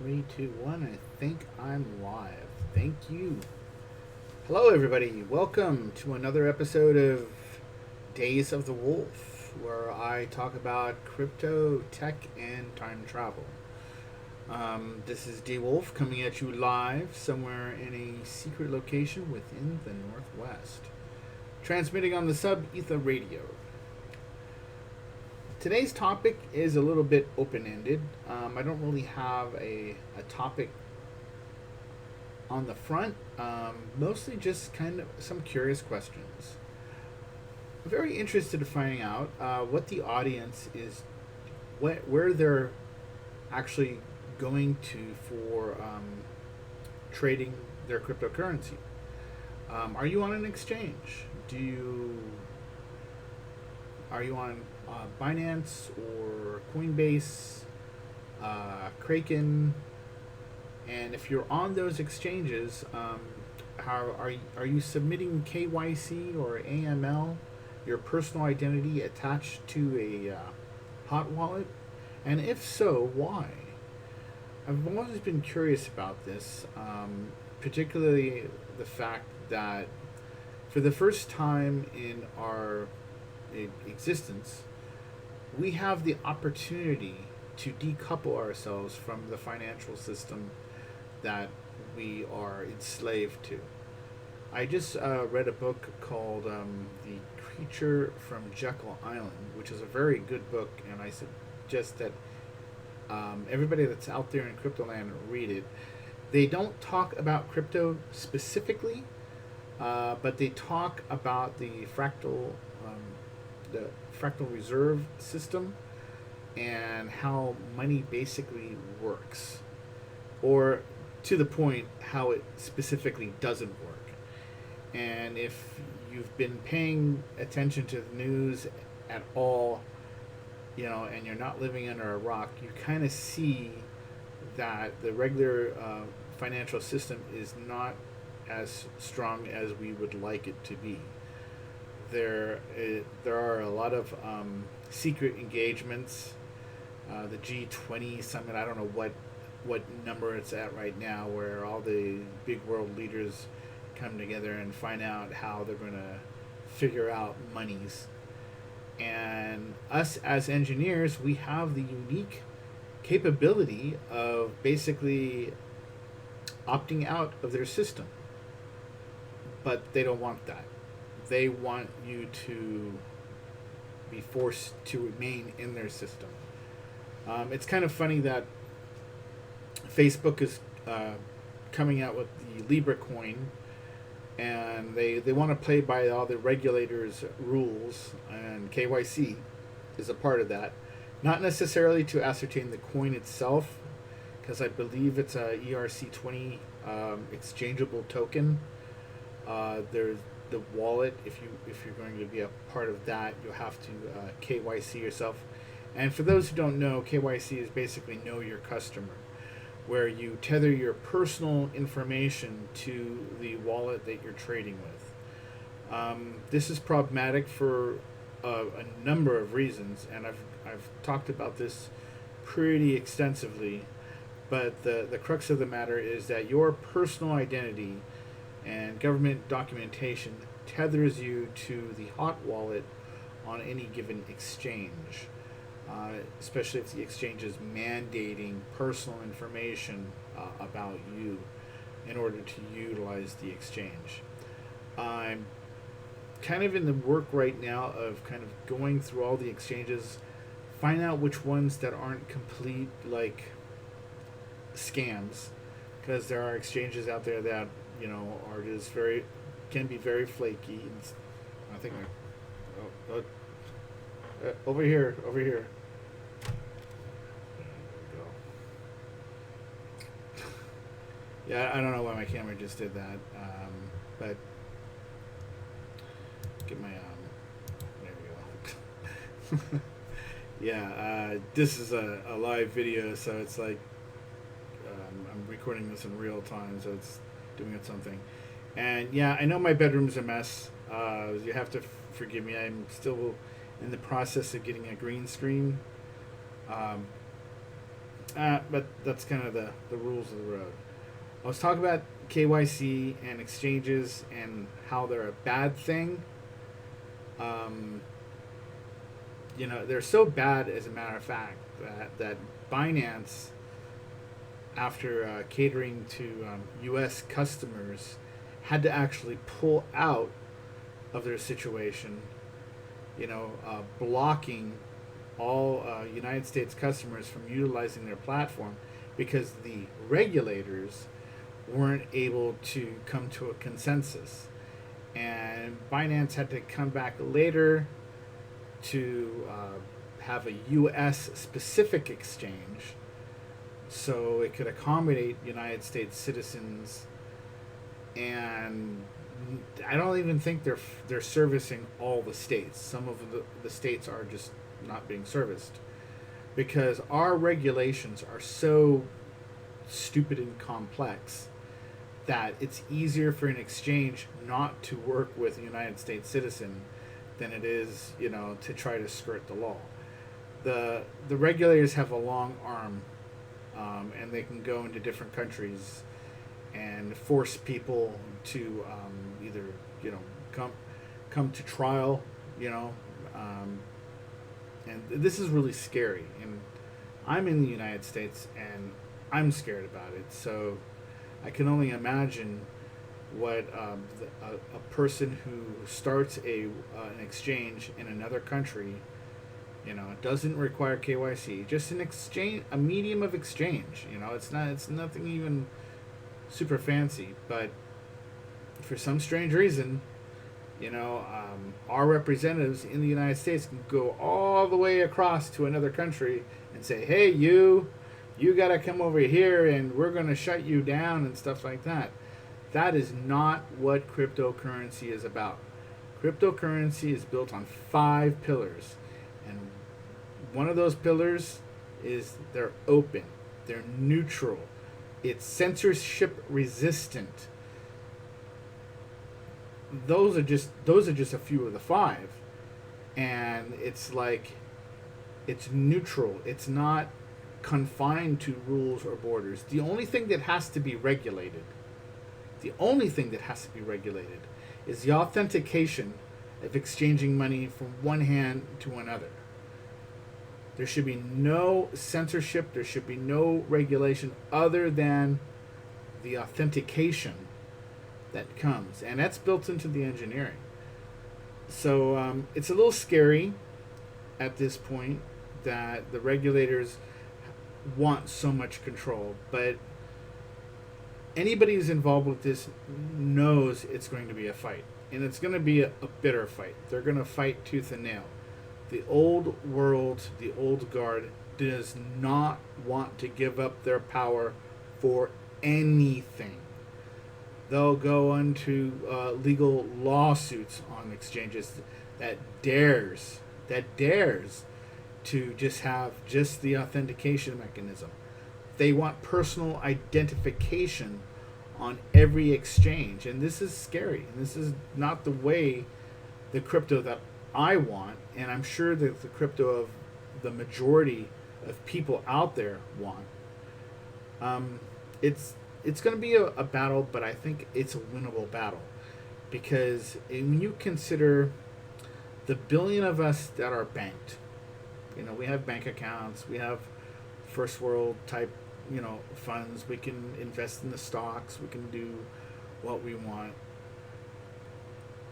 Three, two, one. I think I'm live. Thank you. Hello, everybody. Welcome to another episode of Days of the Wolf, where I talk about crypto, tech, and time travel. This is D Wolf coming at you live somewhere in a secret location within the Northwest, transmitting on the Sub Ether Radio. Today's topic is a little bit open ended. I don't really have a topic on the front, mostly just kind of some curious questions. I'm very interested in finding out what the audience is, where they're actually going to for trading their cryptocurrency. Are you on an exchange? Are you on Binance or Coinbase, Kraken? And if you're on those exchanges, are you submitting KYC or AML, your personal identity attached to a hot wallet? And if so, why? I've always been curious about this, particularly the fact that for the first time in our existence, we have the opportunity to decouple ourselves from the financial system that we are enslaved to. I just read a book called The Creature from Jekyll Island, which is a very good book, and I suggest that everybody that's out there in crypto land read it. They don't talk about crypto specifically, but they talk about the fractal reserve system and how money basically works, or to the point how it specifically doesn't work. And if you've been paying attention to the news at all, and you're not living under a rock, you kind of see that the regular financial system is not as strong as we would like it to be. There are a lot of secret engagements. The G20 summit, I don't know what number it's at right now, where all the big world leaders come together and find out how they're going to figure out monies. And us as engineers, we have the unique capability of basically opting out of their system. But they don't want that. They want you to be forced to remain in their system. It's kind of funny that Facebook is coming out with the Libra coin, and they want to play by all the regulators' rules, and KYC is a part of that. Not necessarily to ascertain the coin itself, because I believe it's a ERC20 exchangeable token. There's the wallet. If you're going to be a part of that, you'll have to KYC yourself. And for those who don't know, KYC is basically know your customer, where you tether your personal information to the wallet that you're trading with. This is problematic for a number of reasons, and I've talked about this pretty extensively. But the crux of the matter is that your personal identity and government documentation tethers you to the hot wallet on any given exchange, especially if the exchange is mandating personal information about you in order to utilize the exchange. I'm kind of in the work right now of kind of going through all the exchanges, find out which ones that aren't complete like scams, because there are exchanges out there that are just can be very flaky. And I think over here. There we go. Yeah, I don't know why my camera just did that, but get my there we go. Yeah, this is a live video, so it's like I'm recording this in real time, so it's doing it something. And yeah, I know my bedroom's a mess. You have to forgive me. I'm still in the process of getting a green screen. But that's kind of the rules of the road. I was talking about KYC and exchanges and how they're a bad thing. Um, they're so bad, as a matter of fact, that Binance, after catering to U.S. customers, had to actually pull out of their situation, blocking all United States customers from utilizing their platform because the regulators weren't able to come to a consensus. And Binance had to come back later to have a U.S. specific exchange so it could accommodate United States citizens. And I don't even think they're servicing all the states. Some of the states are just not being serviced because our regulations are so stupid and complex that it's easier for an exchange not to work with a United States citizen than it is, to try to skirt the law. The regulators have a long arm, and they can go into different countries and force people to either come to trial, and this is really scary. And I'm in the United States, and I'm scared about it. So I can only imagine what a person who starts an exchange in another country, it doesn't require KYC, just an exchange, a medium of exchange. It's nothing even super fancy, but for some strange reason, our representatives in the United States can go all the way across to another country and say, "Hey, you got to come over here, and we're going to shut you down," and stuff like that. That is not what cryptocurrency is about. Cryptocurrency is built on 5 pillars, and one of those pillars is they're open, they're neutral, it's censorship resistant. Those are just a few of the 5, and it's neutral. It's not confined to rules or borders. The only thing that has to be regulated is the authentication of exchanging money from one hand to another. There should be no censorship. There should be no regulation other than the authentication that comes. And that's built into the engineering. So it's a little scary at this point that the regulators want so much control. But anybody who's involved with this knows it's going to be a fight. And it's going to be a bitter fight. They're going to fight tooth and nail. The old world, the old guard, does not want to give up their power for anything. They'll go into legal lawsuits on exchanges that dares to just have just the authentication mechanism. They want personal identification on every exchange, and this is scary. And this is not the way the crypto that I want, and I'm sure that the crypto of the majority of people out there want. It's going to be a battle, but I think it's a winnable battle, because when you consider the billion of us that are banked, we have bank accounts, we have first world type, funds, we can invest in the stocks, we can do what we want.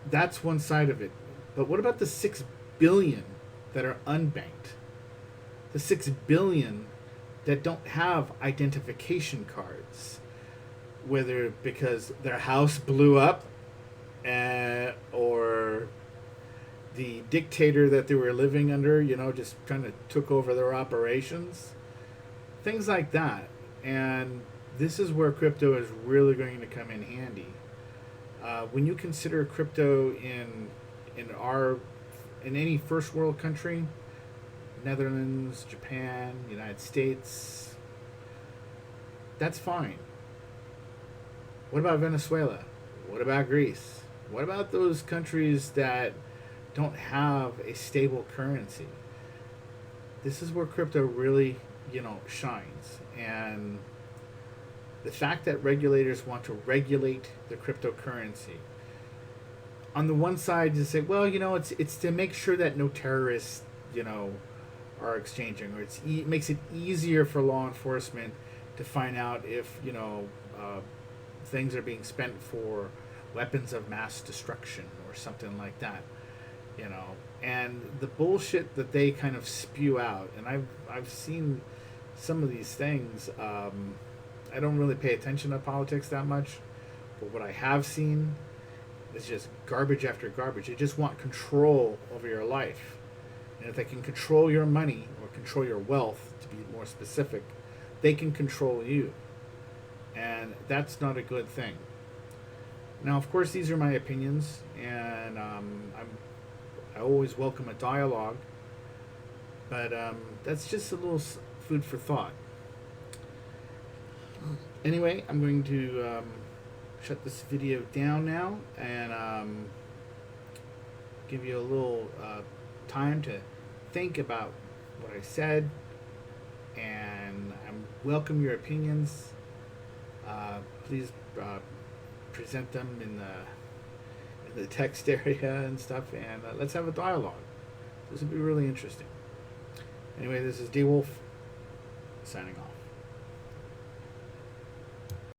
That's one side of it. But what about the 6 billion that are unbanked? The 6 billion that don't have identification cards, whether because their house blew up or the dictator that they were living under, just kind of took over their operations, things like that. And this is where crypto is really going to come in handy. When you consider crypto in any first world country, Netherlands, Japan, United States, that's fine. What about Venezuela? What about Greece? What about those countries that don't have a stable currency? This is where crypto really shines. And the fact that regulators want to regulate the cryptocurrency, on the one side, you say, well, it's to make sure that no terrorists, are exchanging, or it makes it easier for law enforcement to find out if things are being spent for weapons of mass destruction or something like that, and the bullshit that they kind of spew out. And I've seen some of these things. I don't really pay attention to politics that much, but what I have seen is just garbage after garbage. They just want control over your life. And if they can control your money, or control your wealth, to be more specific, they can control you. And that's not a good thing. Now, of course, these are my opinions, and I always welcome a dialogue, but that's just a little food for thought. Anyway, I'm going to shut this video down now, and give you a little time to think about what I said, and I welcome your opinions. Please present them in the text area and stuff, and let's have a dialogue. This would be really interesting. Anyway, this is D Wolf signing off.